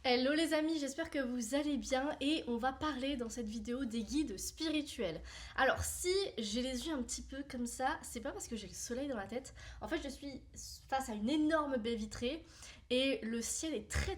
Hello les amis, j'espère que vous allez bien et on va parler dans cette vidéo des guides spirituels. Alors si j'ai les yeux un petit peu comme ça, c'est pas parce que j'ai le soleil dans la tête. En fait je suis face à une énorme baie vitrée et le ciel est très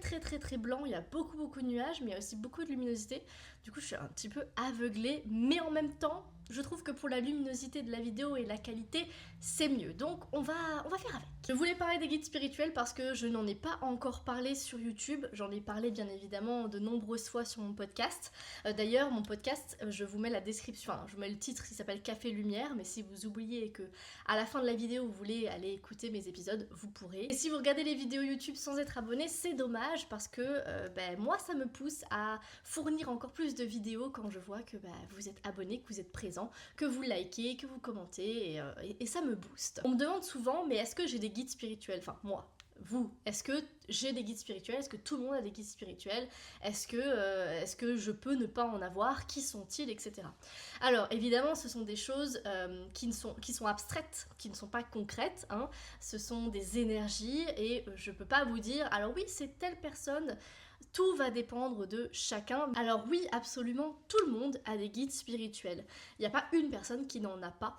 blanc, il y a beaucoup de nuages mais il y a aussi beaucoup de luminosité. Du coup je suis un petit peu aveuglée mais en même temps je trouve que pour la luminosité de la vidéo et la qualité c'est mieux. Donc on va faire avec. Je voulais parler des guides spirituels parce que je n'en ai pas encore parlé sur YouTube. J'en ai parlé bien évidemment de nombreuses fois sur mon podcast. D'ailleurs, mon podcast, je vous mets la description, enfin, je vous mets le titre qui s'appelle Café Lumière, mais si vous oubliez et que à la fin de la vidéo vous voulez aller écouter mes épisodes, vous pourrez. Et si vous regardez les vidéos YouTube sans être abonné, c'est dommage parce que moi ça me pousse à fournir encore plus de vidéos quand je vois que vous êtes abonné, que vous êtes présent, que vous likez, que vous commentez et ça me booste. On me demande souvent, mais est-ce que j'ai des guides spirituels? Enfin, moi. Vous, est-ce que j'ai des guides spirituels? Est-ce que tout le monde a des guides spirituels? Est-ce que je peux ne pas en avoir? Qui sont-ils? Etc. Alors, évidemment, ce sont des choses qui sont abstraites, qui ne sont pas concrètes. Hein. Ce sont des énergies et je peux pas vous dire, alors oui, c'est telle personne. Tout va dépendre de chacun. Alors oui, absolument, tout le monde a des guides spirituels. Il n'y a pas une personne qui n'en a pas.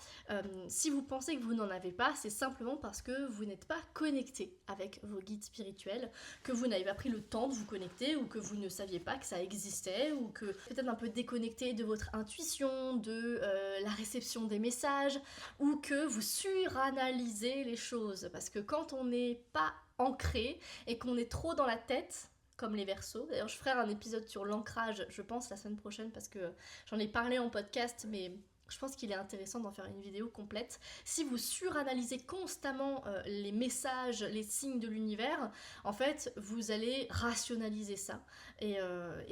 Si vous pensez que vous n'en avez pas, c'est simplement parce que vous n'êtes pas connecté avec vos guides spirituels, que vous n'avez pas pris le temps de vous connecter, ou que vous ne saviez pas que ça existait, ou que peut-être un peu déconnecté de votre intuition, de la réception des messages, ou que vous suranalysez les choses. Parce que quand on n'est pas ancré et qu'on est trop dans la tête, comme les Verseaux. D'ailleurs, je ferai un épisode sur l'ancrage, je pense, la semaine prochaine, parce que j'en ai parlé en podcast, mais je pense qu'il est intéressant d'en faire une vidéo complète. Si vous suranalysez constamment les messages, les signes de l'univers, en fait, vous allez rationaliser ça. Et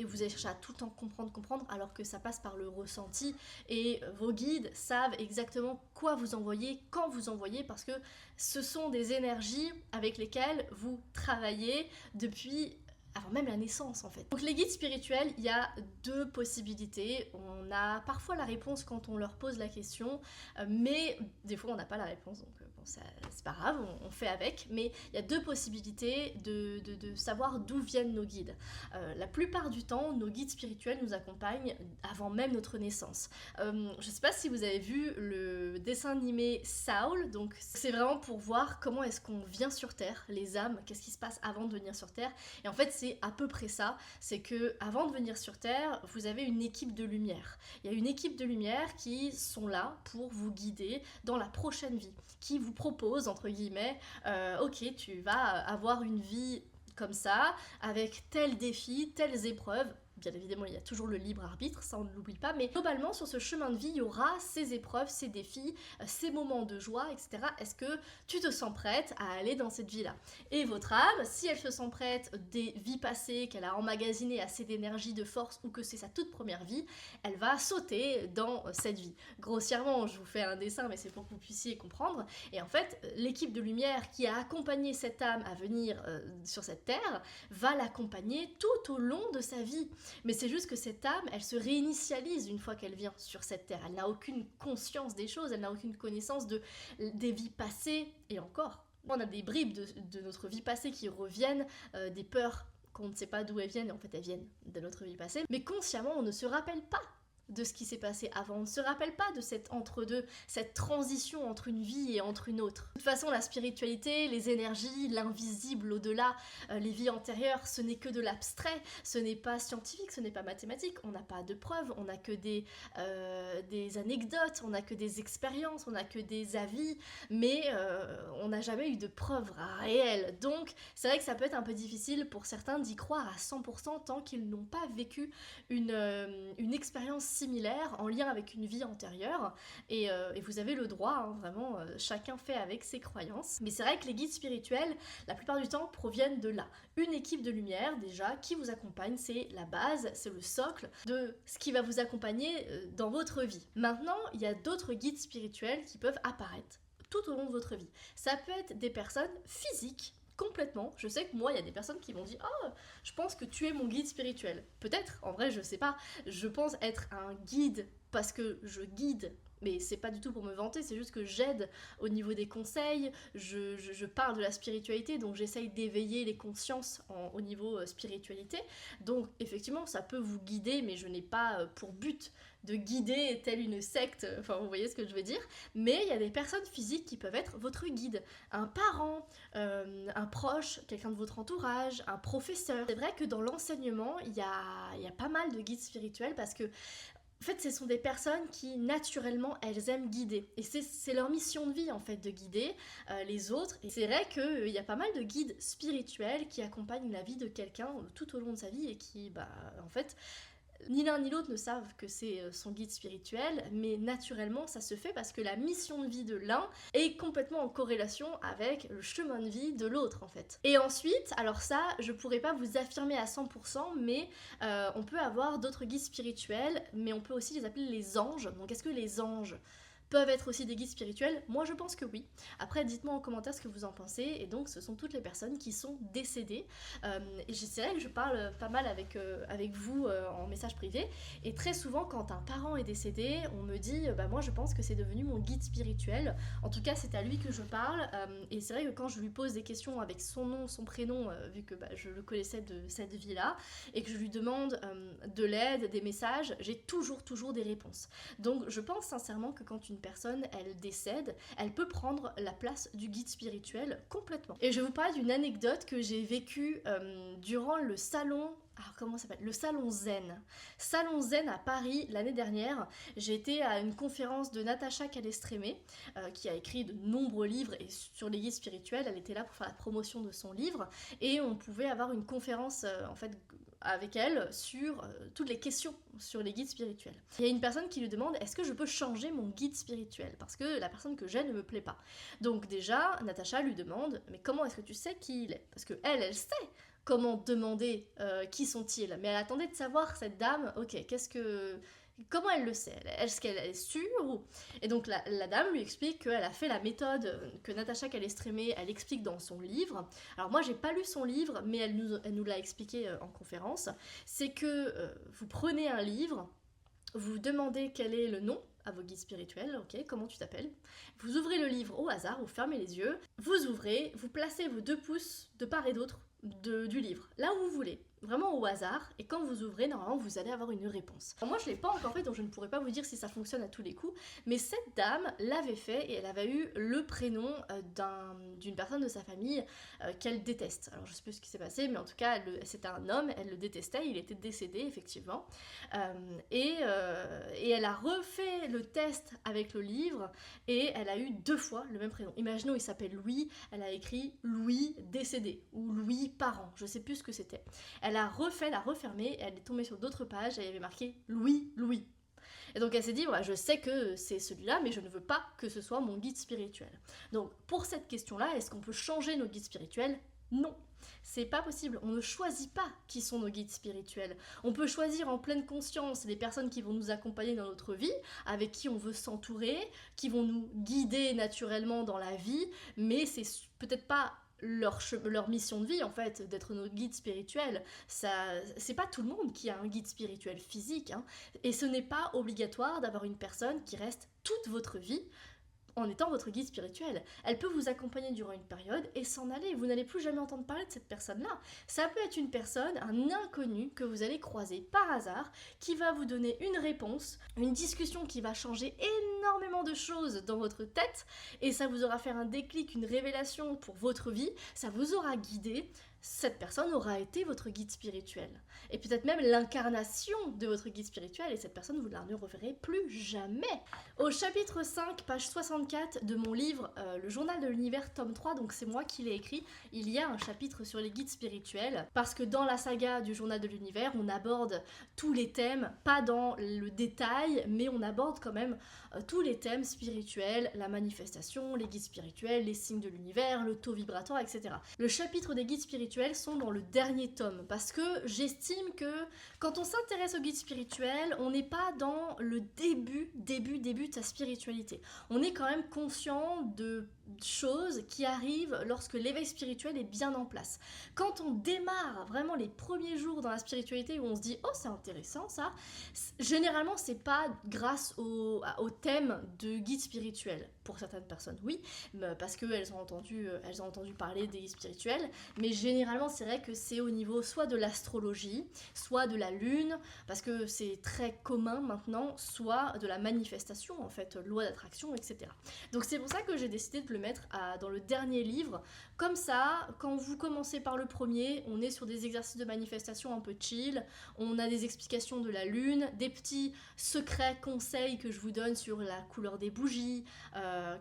vous allez chercher à tout le temps comprendre, alors que ça passe par le ressenti. Et vos guides savent exactement quoi vous envoyer, quand vous envoyez, parce que ce sont des énergies avec lesquelles vous travaillez depuis avant même la naissance en fait. Donc les guides spirituels, il y a deux possibilités. On a parfois la réponse quand on leur pose la question, mais des fois on n'a pas la réponse, donc bon, ça, c'est pas grave, on fait avec. Mais il y a deux possibilités de savoir d'où viennent nos guides. La plupart du temps, nos guides spirituels nous accompagnent avant même notre naissance. Je sais pas si vous avez vu le dessin animé Saul, donc c'est vraiment pour voir comment est-ce qu'on vient sur Terre, les âmes, qu'est-ce qui se passe avant de venir sur Terre. Et en fait, c'est à peu près ça. C'est que avant de venir sur Terre, vous avez une équipe de lumière. Il y a une équipe de lumière qui sont là pour vous guider dans la prochaine vie, qui vous propose, entre guillemets, ok, tu vas avoir une vie comme ça, avec tel défi, telles épreuves. Bien évidemment, il y a toujours le libre arbitre, ça on ne l'oublie pas, mais globalement, sur ce chemin de vie, il y aura ces épreuves, ces défis, ces moments de joie, etc. Est-ce que tu te sens prête à aller dans cette vie-là? Et votre âme, si elle se sent prête des vies passées, qu'elle a emmagasiné assez d'énergie, de force, ou que c'est sa toute première vie, elle va sauter dans cette vie. Grossièrement, je vous fais un dessin, mais c'est pour que vous puissiez comprendre. Et en fait, l'équipe de lumière qui a accompagné cette âme à venir sur cette terre va l'accompagner tout au long de sa vie. Mais c'est juste que cette âme, elle se réinitialise une fois qu'elle vient sur cette terre. Elle n'a aucune conscience des choses, elle n'a aucune connaissance des vies passées, et encore. On a des bribes de notre vie passée qui reviennent, des peurs qu'on ne sait pas d'où elles viennent, et en fait elles viennent de notre vie passée. Mais consciemment, on ne se rappelle pas de ce qui s'est passé avant. On ne se rappelle pas de cet entre-deux, cette transition entre une vie et entre une autre. De toute façon, la spiritualité, les énergies, l'invisible au-delà, les vies antérieures, ce n'est que de l'abstrait, ce n'est pas scientifique, ce n'est pas mathématique, on n'a pas de preuves, on n'a que des anecdotes, on n'a que des expériences, on n'a que des avis, mais on n'a jamais eu de preuves réelles. Donc, c'est vrai que ça peut être un peu difficile pour certains d'y croire à 100% tant qu'ils n'ont pas vécu une expérience similaire en lien avec une vie antérieure et vous avez le droit, hein, vraiment, chacun fait avec ses croyances. Mais c'est vrai que les guides spirituels, la plupart du temps, proviennent de là. Une équipe de lumière, déjà, qui vous accompagne, c'est la base, c'est le socle de ce qui va vous accompagner dans votre vie. Maintenant, il y a d'autres guides spirituels qui peuvent apparaître tout au long de votre vie. Ça peut être des personnes physiques, complètement. Je sais que moi, il y a des personnes qui m'ont dit « Oh, je pense que tu es mon guide spirituel. » Peut-être, en vrai, je sais pas. Je pense être un guide parce que je guide mais c'est pas du tout pour me vanter, c'est juste que j'aide au niveau des conseils, je parle de la spiritualité, donc j'essaye d'éveiller les consciences au niveau spiritualité. Donc effectivement, ça peut vous guider, mais je n'ai pas pour but de guider telle une secte, enfin vous voyez ce que je veux dire. Mais il y a des personnes physiques qui peuvent être votre guide, un parent, un proche, quelqu'un de votre entourage, un professeur. C'est vrai que dans l'enseignement, il y a pas mal de guides spirituels parce que en fait, ce sont des personnes qui, naturellement, elles aiment guider. Et c'est leur mission de vie, en fait, de guider les autres. Et c'est vrai qu'il y a pas mal de guides spirituels qui accompagnent la vie de quelqu'un tout au long de sa vie et qui, en fait, ni l'un ni l'autre ne savent que c'est son guide spirituel, mais naturellement ça se fait parce que la mission de vie de l'un est complètement en corrélation avec le chemin de vie de l'autre en fait. Et ensuite, alors ça, je pourrais pas vous affirmer à 100%, mais on peut avoir d'autres guides spirituels, mais on peut aussi les appeler les anges. Donc est-ce que les anges peuvent être aussi des guides spirituels? Moi je pense que oui. Après dites-moi en commentaire ce que vous en pensez. Et donc ce sont toutes les personnes qui sont décédées. Et c'est vrai que je parle pas mal avec vous en message privé. Et très souvent quand un parent est décédé, on me dit moi je pense que c'est devenu mon guide spirituel. En tout cas c'est à lui que je parle. Et c'est vrai que quand je lui pose des questions avec son nom, son prénom, vu que je le connaissais de cette vie-là, et que je lui demande de l'aide, des messages, j'ai toujours des réponses. Donc je pense sincèrement que quand une personne, elle décède, elle peut prendre la place du guide spirituel complètement. Et je vais vous parler d'une anecdote que j'ai vécue durant le salon... Alors comment ça s'appelle? Le salon Zen. Salon Zen à Paris l'année dernière. J'ai été à une conférence de Natacha Calestrémé, qui a écrit de nombreux livres et sur les guides spirituels. Elle était là pour faire la promotion de son livre et on pouvait avoir une conférence en fait avec elle sur toutes les questions sur les guides spirituels. Il y a une personne qui lui demande est-ce que je peux changer mon guide spirituel parce que la personne que j'ai ne me plaît pas. Donc déjà, Natacha lui demande mais comment est-ce que tu sais qui il est? Parce que elle sait comment demander qui sont-ils, mais elle attendait de savoir cette dame, ok, comment elle le sait? Est-ce qu'elle est sûre? Et donc la dame lui explique qu'elle a fait la méthode que Natacha Calestrémé, elle explique dans son livre. Alors moi j'ai pas lu son livre, mais elle nous l'a expliqué en conférence. C'est que vous prenez un livre, vous demandez quel est le nom à vos guides spirituels, ok, comment tu t'appelles? Vous ouvrez le livre au hasard, vous fermez les yeux, vous ouvrez, vous placez vos 2 pouces de part et d'autre du livre, là où vous voulez, vraiment au hasard, et quand vous ouvrez, normalement, vous allez avoir une réponse. Alors moi, je l'ai pas encore fait, donc je ne pourrais pas vous dire si ça fonctionne à tous les coups, mais cette dame l'avait fait, et elle avait eu le prénom d'une personne de sa famille qu'elle déteste. Alors je sais plus ce qui s'est passé, mais en tout cas, c'était un homme, elle le détestait, il était décédé, effectivement, et elle a refait le test avec le livre, et elle a eu 2 fois le même prénom. Imaginons, il s'appelle Louis, elle a écrit Louis décédé, ou Louis parent, je sais plus ce que c'était. Elle a refermé, et elle est tombée sur d'autres pages, et elle avait marqué Louis. Et donc elle s'est dit, je sais que c'est celui-là, mais je ne veux pas que ce soit mon guide spirituel. Donc pour cette question-là, est-ce qu'on peut changer nos guides spirituels? Non. C'est pas possible, on ne choisit pas qui sont nos guides spirituels. On peut choisir en pleine conscience les personnes qui vont nous accompagner dans notre vie, avec qui on veut s'entourer, qui vont nous guider naturellement dans la vie, mais c'est peut-être pas leur mission de vie en fait, d'être nos guides spirituels. C'est pas tout le monde qui a un guide spirituel physique, hein, et ce n'est pas obligatoire d'avoir une personne qui reste toute votre vie en étant votre guide spirituel. Elle peut vous accompagner durant une période et s'en aller. Vous n'allez plus jamais entendre parler de cette personne-là. Ça peut être une personne, un inconnu que vous allez croiser par hasard, qui va vous donner une réponse, une discussion qui va changer énormément de choses dans votre tête, et ça vous aura fait un déclic, une révélation pour votre vie, ça vous aura guidé. Cette personne aura été votre guide spirituel. Et peut-être même l'incarnation de votre guide spirituel, et cette personne, vous ne la reverrez plus jamais. Au chapitre 5, page 64 de mon livre, Le Journal de l'Univers, tome 3, donc c'est moi qui l'ai écrit, il y a un chapitre sur les guides spirituels, parce que dans la saga du Journal de l'Univers, on aborde tous les thèmes, pas dans le détail, mais on aborde quand même tous les thèmes spirituels, la manifestation, les guides spirituels, les signes de l'univers, le taux vibratoire, etc. Le chapitre des guides spirituels sont dans le dernier tome, parce que j'estime que quand on s'intéresse aux guides spirituels, on n'est pas dans le début de sa spiritualité. On est quand même conscient choses qui arrivent lorsque l'éveil spirituel est bien en place. Quand on démarre vraiment les premiers jours dans la spiritualité où on se dit « Oh, c'est intéressant ça », généralement, c'est pas grâce au thème de guide spirituel. Pour certaines personnes, oui, parce qu'elles ont entendu parler des guides spirituels, mais généralement, c'est vrai que c'est au niveau soit de l'astrologie, soit de la lune, parce que c'est très commun maintenant, soit de la manifestation, en fait, loi d'attraction, etc. Donc c'est pour ça que j'ai décidé de le mettre dans le dernier livre. Comme ça, quand vous commencez par le premier, on est sur des exercices de manifestation un peu chill, on a des explications de la lune, des petits secrets, conseils que je vous donne sur la couleur des bougies,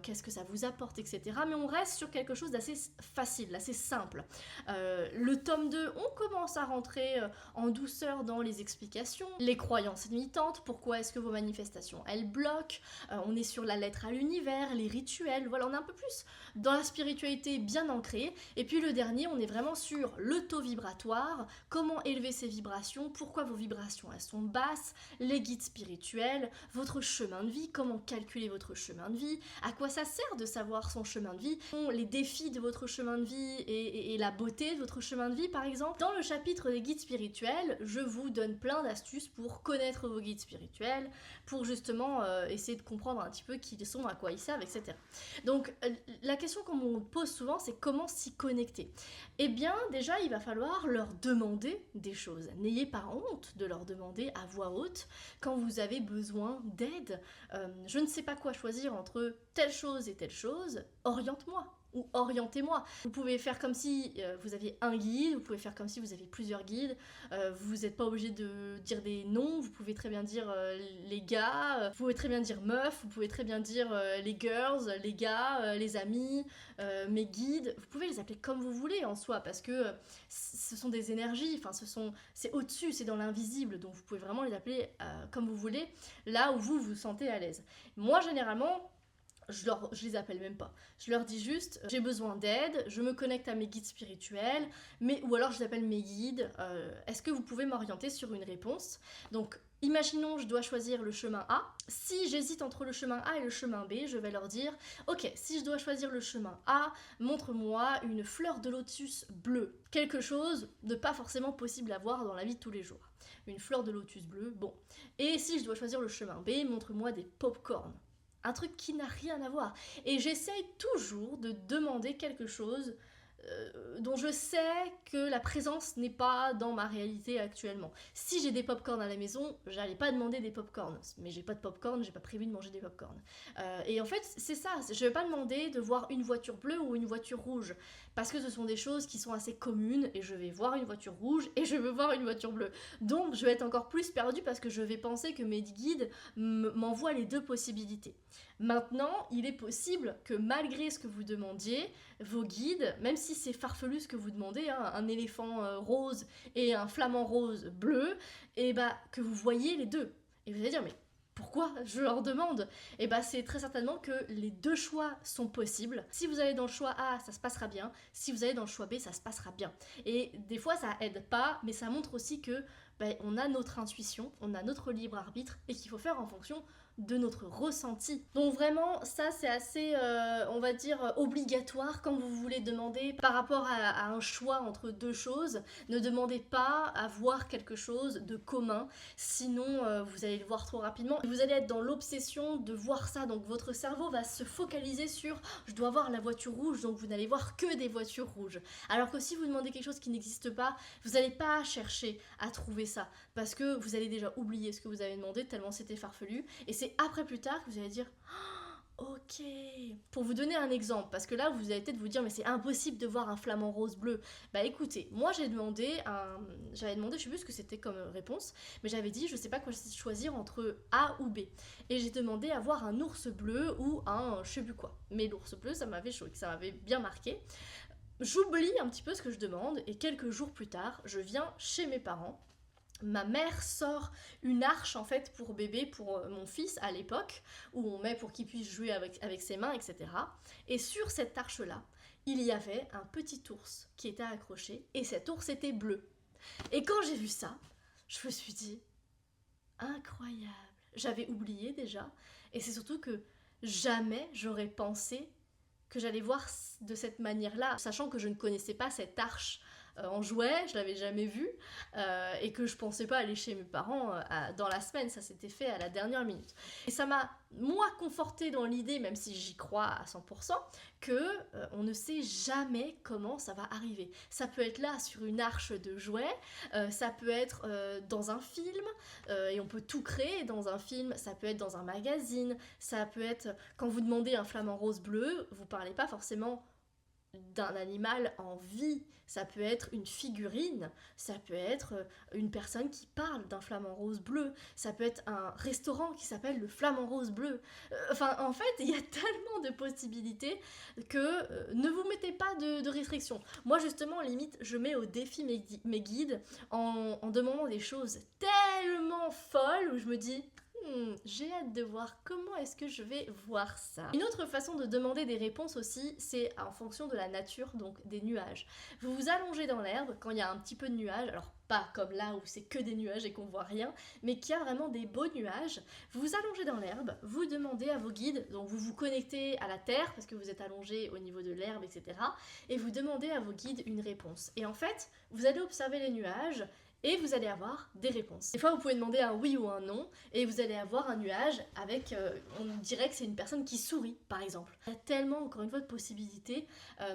qu'est-ce que ça vous apporte, etc. Mais on reste sur quelque chose d'assez facile, assez simple. Le tome 2, on commence à rentrer en douceur dans les explications, les croyances limitantes, pourquoi est-ce que vos manifestations, elles bloquent, on est sur la lettre à l'univers, les rituels, voilà, on est un peu plus dans la spiritualité bien ancrée. Et puis le dernier, on est vraiment sur le taux vibratoire, comment élever ses vibrations, pourquoi vos vibrations elles sont basses, les guides spirituels, votre chemin de vie, comment calculer votre chemin de vie, à quoi ça sert de savoir son chemin de vie, les défis de votre chemin de vie et la beauté de votre chemin de vie par exemple. Dans le chapitre des guides spirituels, je vous donne plein d'astuces pour connaître vos guides spirituels, pour justement essayer de comprendre un petit peu qui ils sont, à quoi ils servent, etc. Donc la question qu'on me pose souvent, c'est comment s'y connecter. Eh bien déjà, il va falloir leur demander des choses. N'ayez pas honte de leur demander à voix haute quand vous avez besoin d'aide. Je ne sais pas quoi choisir entre telle chose et telle chose, oriente-moi. Ou orientez-moi. Vous pouvez faire comme si vous aviez un guide, vous pouvez faire comme si vous aviez plusieurs guides, vous n'êtes pas obligé de dire des noms, vous pouvez très bien dire les gars, vous pouvez très bien dire meuf, vous pouvez très bien dire les girls, les gars, les amis, mes guides, vous pouvez les appeler comme vous voulez en soi, parce que ce sont des énergies, enfin c'est au-dessus, c'est dans l'invisible, donc vous pouvez vraiment les appeler comme vous voulez, là où vous vous sentez à l'aise. Moi généralement, je les appelle même pas. Je leur dis juste, j'ai besoin d'aide, je me connecte à mes guides spirituels, ou alors je les appelle mes guides, est-ce que vous pouvez m'orienter sur une réponse? Donc, imaginons, je dois choisir le chemin A. Si j'hésite entre le chemin A et le chemin B, je vais leur dire, ok, si je dois choisir le chemin A, montre-moi une fleur de lotus bleue. Quelque chose de pas forcément possible à voir dans la vie de tous les jours. Une fleur de lotus bleue, bon. Et si je dois choisir le chemin B, montre-moi des pop-corn. Un truc qui n'a rien à voir. Et j'essaye toujours de demander quelque chose dont je sais que la présence n'est pas dans ma réalité actuellement. Si j'ai des pop-corn à la maison, j'allais pas demander des pop-corn. Mais j'ai pas de pop-corn, j'ai pas prévu de manger des pop-corn. Et en fait, c'est ça. Je vais pas demander de voir une voiture bleue ou une voiture rouge. Parce que ce sont des choses qui sont assez communes et je vais voir une voiture rouge et je veux voir une voiture bleue. Donc je vais être encore plus perdue parce que je vais penser que mes guides m'envoient les deux possibilités. Maintenant, il est possible que malgré ce que vous demandiez, vos guides, même si c'est farfelu ce que vous demandez, hein, un éléphant rose et un flamant rose bleu, et bah que vous voyez les deux. Et vous allez dire, mais pourquoi je leur demande? Et bah c'est très certainement que les deux choix sont possibles. Si vous allez dans le choix A, ça se passera bien. Si vous allez dans le choix B, ça se passera bien. Et des fois, ça aide pas, mais ça montre aussi que on a notre intuition, on a notre libre arbitre et qu'il faut faire en fonction de notre ressenti. Donc vraiment, ça c'est assez, on va dire, obligatoire quand vous voulez demander par rapport à un choix entre deux choses. Ne demandez pas à voir quelque chose de commun, sinon vous allez le voir trop rapidement. Vous allez être dans l'obsession de voir ça, donc votre cerveau va se focaliser sur « je dois voir la voiture rouge », donc vous n'allez voir que des voitures rouges. Alors que si vous demandez quelque chose qui n'existe pas, vous n'allez pas chercher à trouver ça, parce que vous allez déjà oublier ce que vous avez demandé tellement c'était farfelu, et c'est après plus tard que vous allez dire ok. Pour vous donner un exemple, parce que là vous allez peut-être vous dire mais c'est impossible de voir un flamant rose bleu. Bah écoutez, moi j'avais demandé, je sais plus ce que c'était comme réponse, mais j'avais dit je sais pas quoi choisir entre A ou B. Et j'ai demandé à voir un ours bleu ou un je sais plus quoi. Mais l'ours bleu ça m'avait choqué, ça m'avait bien marqué. J'oublie un petit peu ce que je demande et quelques jours plus tard, je viens chez mes parents. Ma mère sort une arche en fait pour bébé, pour mon fils à l'époque, où on met pour qu'il puisse jouer avec ses mains, etc. Et sur cette arche-là, il y avait un petit ours qui était accroché, et cet ours était bleu. Et quand j'ai vu ça, je me suis dit, incroyable. J'avais oublié déjà, et c'est surtout que jamais j'aurais pensé que j'allais voir de cette manière-là, sachant que je ne connaissais pas cette arche en jouet, je l'avais jamais vue, et que je pensais pas aller chez mes parents dans la semaine, ça s'était fait à la dernière minute. Et ça m'a, moi, confortée dans l'idée, même si j'y crois à 100%, que on ne sait jamais comment ça va arriver. Ça peut être là sur une arche de jouets, ça peut être dans un film, et on peut tout créer dans un film, ça peut être dans un magazine, ça peut être quand vous demandez un flamant rose bleu, vous parlez pas forcément d'un animal en vie, ça peut être une figurine, ça peut être une personne qui parle d'un flamant rose bleu, ça peut être un restaurant qui s'appelle le flamant rose bleu. Enfin, en fait, il y a tellement de possibilités que ne vous mettez pas de restrictions. Moi, justement, limite, je mets au défi mes guides en demandant des choses tellement folles où je me dis... j'ai hâte de voir comment est-ce que je vais voir ça. Une autre façon de demander des réponses aussi, c'est en fonction de la nature, donc des nuages. Vous vous allongez dans l'herbe quand il y a un petit peu de nuages, alors pas comme là où c'est que des nuages et qu'on voit rien, mais qu'il y a vraiment des beaux nuages. Vous vous allongez dans l'herbe, vous demandez à vos guides, donc vous vous connectez à la terre parce que vous êtes allongé au niveau de l'herbe, etc. Et vous demandez à vos guides une réponse. Et en fait, vous allez observer les nuages et vous allez avoir des réponses. Des fois, vous pouvez demander un oui ou un non, et vous allez avoir un nuage avec, on dirait que c'est une personne qui sourit, par exemple. Il y a tellement, encore une fois, de possibilités,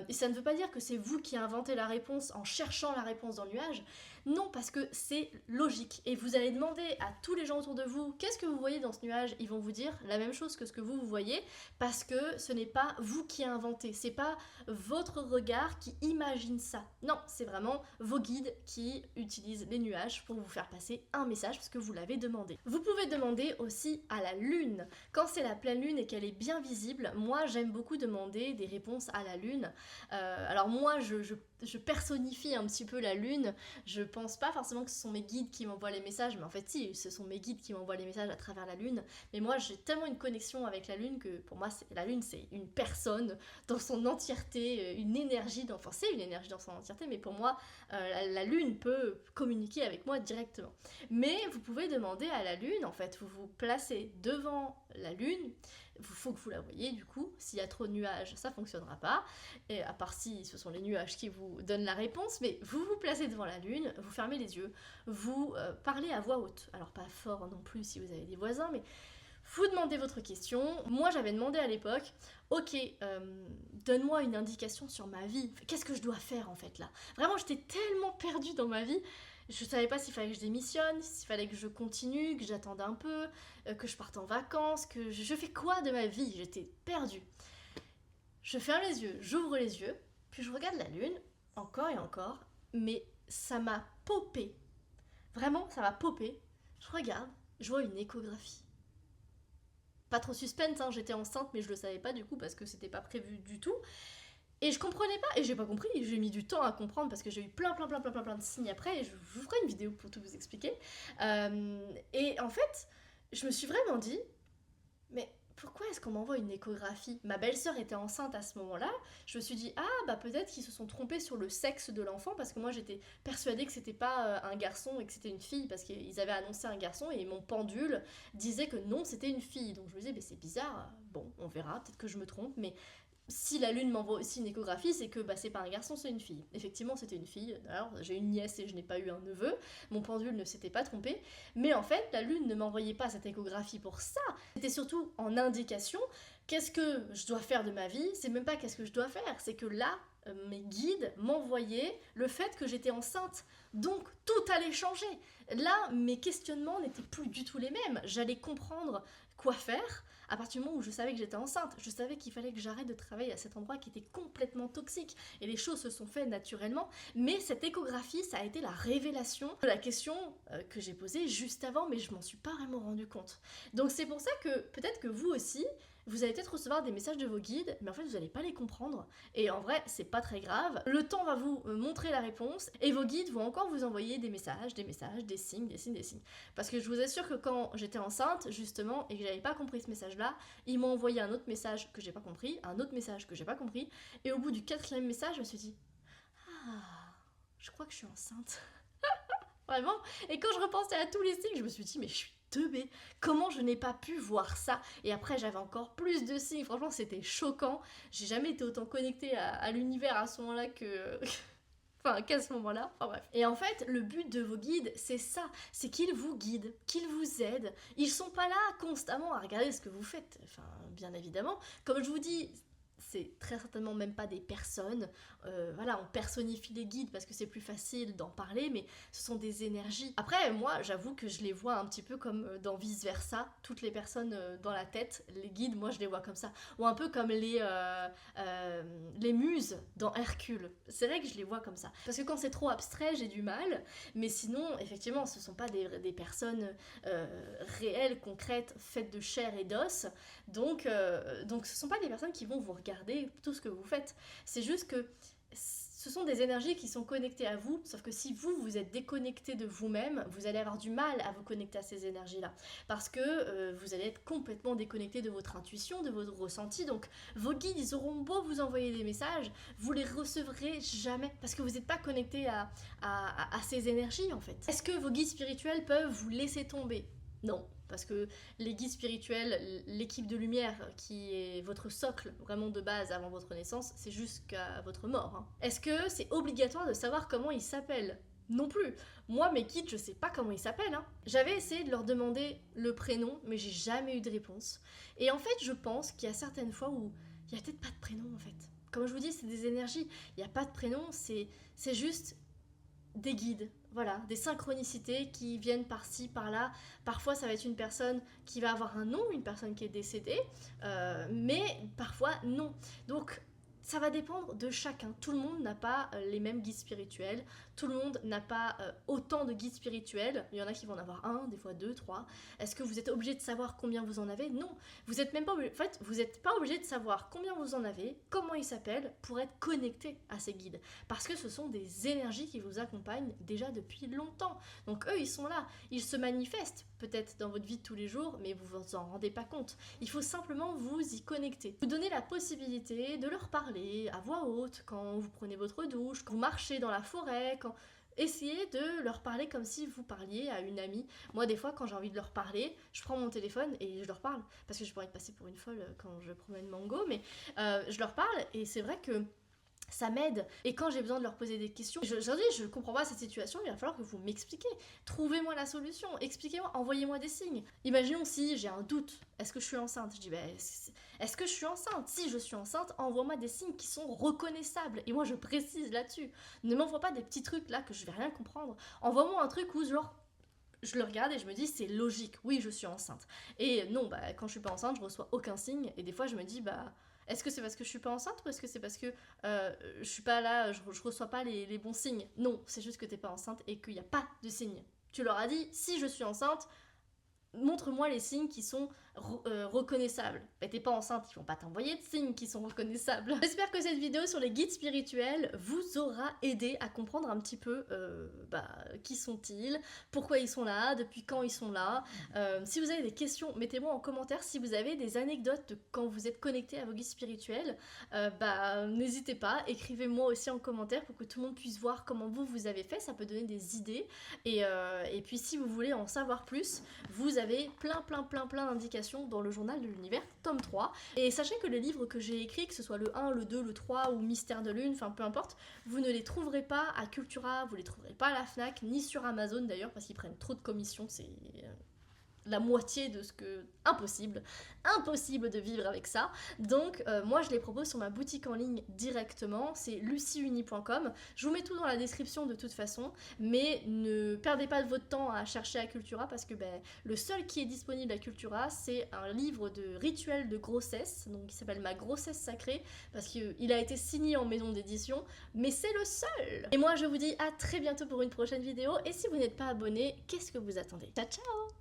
et ça ne veut pas dire que c'est vous qui inventez la réponse en cherchant la réponse dans le nuage. Non, parce que c'est logique. Et vous allez demander à tous les gens autour de vous, qu'est-ce que vous voyez dans ce nuage? Ils vont vous dire la même chose que ce que vous voyez, parce que ce n'est pas vous qui inventez, c'est pas votre regard qui imagine ça. Non, c'est vraiment vos guides qui utilisent les nuages pour vous faire passer un message parce que vous l'avez demandé. Vous pouvez demander aussi à la lune. Quand c'est la pleine lune et qu'elle est bien visible, moi j'aime beaucoup demander des réponses à la lune. Alors moi je personnifie un petit peu la lune. Je pense pas forcément que ce sont mes guides qui m'envoient les messages, mais en fait si, ce sont mes guides qui m'envoient les messages à travers la lune. Mais moi j'ai tellement une connexion avec la lune que pour moi la lune c'est une personne dans son entièreté, une énergie, enfin c'est une énergie dans son entièreté, mais pour moi la lune peut communiquer avec moi directement. Mais vous pouvez demander à la lune, en fait, vous vous placez devant la lune, il faut que vous la voyez du coup, s'il y a trop de nuages, ça fonctionnera pas, et à part si ce sont les nuages qui vous donnent la réponse, mais vous vous placez devant la lune, vous fermez les yeux, vous parlez à voix haute, alors pas fort non plus si vous avez des voisins, mais vous demandez votre question. Moi j'avais demandé à l'époque, ok, donne-moi une indication sur ma vie, qu'est-ce que je dois faire en fait là? Vraiment j'étais tellement perdue dans ma vie, je savais pas s'il fallait que je démissionne, s'il fallait que je continue, que j'attende un peu, que je parte en vacances, que je fais quoi de ma vie? J'étais perdue. Je ferme les yeux, j'ouvre les yeux, puis je regarde la lune, encore et encore, mais ça m'a popé. Vraiment, ça m'a popé. Je regarde, je vois une échographie. Pas trop suspense, hein, j'étais enceinte, mais je le savais pas du coup parce que c'était pas prévu du tout. Et je comprenais pas, et j'ai pas compris, j'ai mis du temps à comprendre parce que j'ai eu plein de signes après, et je vous ferai une vidéo pour tout vous expliquer. Et en fait, je me suis vraiment dit, mais pourquoi est-ce qu'on m'envoie une échographie? Ma belle-sœur était enceinte à ce moment-là, je me suis dit, ah bah peut-être qu'ils se sont trompés sur le sexe de l'enfant, parce que moi j'étais persuadée que c'était pas un garçon et que c'était une fille, parce qu'ils avaient annoncé un garçon, et mon pendule disait que non, c'était une fille. Donc je me disais, mais c'est bizarre, bon, on verra, peut-être que je me trompe, mais si la lune m'envoie aussi une échographie, c'est que bah, c'est pas un garçon, c'est une fille. Effectivement, c'était une fille. Alors, j'ai une nièce et je n'ai pas eu un neveu. Mon pendule ne s'était pas trompé. Mais en fait, la lune ne m'envoyait pas cette échographie pour ça. C'était surtout en indication. Qu'est-ce que je dois faire de ma vie? C'est même pas qu'est-ce que je dois faire. C'est que là, mes guides m'envoyaient le fait que j'étais enceinte. Donc, tout allait changer. Là, mes questionnements n'étaient plus du tout les mêmes. J'allais comprendre quoi faire. À partir du moment où je savais que j'étais enceinte, je savais qu'il fallait que j'arrête de travailler à cet endroit qui était complètement toxique. Et les choses se sont faites naturellement. Mais cette échographie, ça a été la révélation de la question que j'ai posée juste avant, mais je m'en suis pas vraiment rendu compte. Donc c'est pour ça que peut-être que vous aussi, vous allez peut-être recevoir des messages de vos guides, mais en fait vous n'allez pas les comprendre. Et en vrai, c'est pas très grave. Le temps va vous montrer la réponse, et vos guides vont encore vous envoyer des messages, des signes. Parce que je vous assure que quand j'étais enceinte, justement, et que j'avais pas compris ce message-là, ils m'ont envoyé un autre message que j'ai pas compris, un autre message que j'ai pas compris, et au bout du 4e message, je me suis dit, ah, je crois que je suis enceinte. Vraiment. Et quand je repensais à tous les signes, je me suis dit, mais je suis teubée. Comment je n'ai pas pu voir ça? Et après j'avais encore plus de signes, franchement c'était choquant. J'ai jamais été autant connectée à l'univers à ce moment-là que... Enfin, qu'à ce moment-là, enfin bref. Et en fait, le but de vos guides, c'est ça, c'est qu'ils vous guident, qu'ils vous aident. Ils sont pas là constamment à regarder ce que vous faites, enfin, bien évidemment. Comme je vous dis, c'est très certainement même pas des personnes. Voilà, on personnifie les guides parce que c'est plus facile d'en parler, mais ce sont des énergies. Après, moi, j'avoue que je les vois un petit peu comme dans Vice Versa, toutes les personnes dans la tête, les guides, moi je les vois comme ça. Ou un peu comme les muses dans Hercule. C'est vrai que je les vois comme ça. Parce que quand c'est trop abstrait, j'ai du mal, mais sinon, effectivement, ce sont pas des personnes réelles, concrètes, faites de chair et d'os. Donc ce sont pas des personnes qui vont vous regarder tout ce que vous faites. C'est juste que ce sont des énergies qui sont connectées à vous, sauf que si vous êtes déconnecté de vous-même, vous allez avoir du mal à vous connecter à ces énergies-là, parce que vous allez être complètement déconnecté de votre intuition, de votre ressenti, donc vos guides, ils auront beau vous envoyer des messages, vous les recevrez jamais, parce que vous n'êtes pas connecté à ces énergies, en fait. Est-ce que vos guides spirituels peuvent vous laisser tomber? Non. Parce que les guides spirituels, l'équipe de lumière qui est votre socle vraiment de base avant votre naissance, c'est jusqu'à votre mort. Hein. Est-ce que c'est obligatoire de savoir comment ils s'appellent? Non plus. Moi, mes guides, je sais pas comment ils s'appellent. Hein. J'avais essayé de leur demander le prénom, mais j'ai jamais eu de réponse. Et en fait, je pense qu'il y a certaines fois où il y a peut-être pas de prénom en fait. Comme je vous dis, c'est des énergies. Il n'y a pas de prénom, c'est juste des guides, voilà, des synchronicités qui viennent par-ci, par-là. Parfois, ça va être une personne qui va avoir un nom, une personne qui est décédée, mais parfois, non. Donc, ça va dépendre de chacun. Tout le monde n'a pas les mêmes guides spirituels. Tout le monde n'a pas autant de guides spirituels. Il y en a qui vont en avoir un, des fois deux, trois. Est-ce que vous êtes obligé de savoir combien vous en avez? Non. Vous êtes même pas obligé... En fait, vous n'êtes pas obligé de savoir combien vous en avez, comment ils s'appellent, pour être connecté à ces guides. Parce que ce sont des énergies qui vous accompagnent déjà depuis longtemps. Donc eux, ils sont là. Ils se manifestent peut-être dans votre vie de tous les jours, mais vous vous en rendez pas compte. Il faut simplement vous y connecter. Vous donnez la possibilité de leur parler à voix haute quand vous prenez votre douche, quand vous marchez dans la forêt, quand... Essayez de leur parler comme si vous parliez à une amie. Moi, des fois, quand j'ai envie de leur parler, je prends mon téléphone et je leur parle. Parce que j'ai pas envie de passer pour une folle quand je promène Mango, mais je leur parle et c'est vrai que ça m'aide. Et quand j'ai besoin de leur poser des questions, je leur dis, je comprends pas cette situation, il va falloir que vous m'expliquiez. Trouvez-moi la solution, expliquez-moi, envoyez-moi des signes. Imaginons si j'ai un doute, est-ce que je suis enceinte? Je dis, est-ce que je suis enceinte? Si je suis enceinte, envoie-moi des signes qui sont reconnaissables. Et moi, je précise là-dessus. Ne m'envoie pas des petits trucs là que je vais rien comprendre. Envoie-moi un truc où genre... Je le regarde et je me dis c'est logique, oui je suis enceinte. Et non, quand je suis pas enceinte, je reçois aucun signe. Et des fois je me dis est-ce que c'est parce que je suis pas enceinte ou est-ce que c'est parce que je suis pas là, je reçois pas les bons signes? Non, c'est juste que t'es pas enceinte et qu'il n'y a pas de signes. Tu leur as dit si je suis enceinte, montre-moi les signes qui sont reconnaissables. Mais t'es pas enceinte, ils vont pas t'envoyer de signes qui sont reconnaissables. J'espère que cette vidéo sur les guides spirituels vous aura aidé à comprendre un petit peu qui sont-ils, pourquoi ils sont là, depuis quand ils sont là. Si vous avez des questions, mettez-moi en commentaire. Si vous avez des anecdotes de quand vous êtes connecté à vos guides spirituels, n'hésitez pas, écrivez-moi aussi en commentaire pour que tout le monde puisse voir comment vous avez fait, ça peut donner des idées. Et puis si vous voulez en savoir plus, vous avez plein d'indications dans le journal de l'univers, tome 3. Et sachez que les livres que j'ai écrits, que ce soit le 1, le 2, le 3 ou Mystère de Lune, enfin peu importe, vous ne les trouverez pas à Cultura, vous les trouverez pas à la Fnac, ni sur Amazon d'ailleurs, parce qu'ils prennent trop de commissions, c'est la moitié de ce que... Impossible de vivre avec ça. Donc moi je les propose sur ma boutique en ligne directement, c'est lucieuni.com. Je vous mets tout dans la description de toute façon, mais ne perdez pas de votre temps à chercher à Cultura parce que le seul qui est disponible à Cultura, c'est un livre de rituel de grossesse, donc qui s'appelle Ma grossesse sacrée, parce qu'il a été signé en maison d'édition, mais c'est le seul. Et moi je vous dis à très bientôt pour une prochaine vidéo, et si vous n'êtes pas abonné, qu'est-ce que vous attendez? Ciao ciao.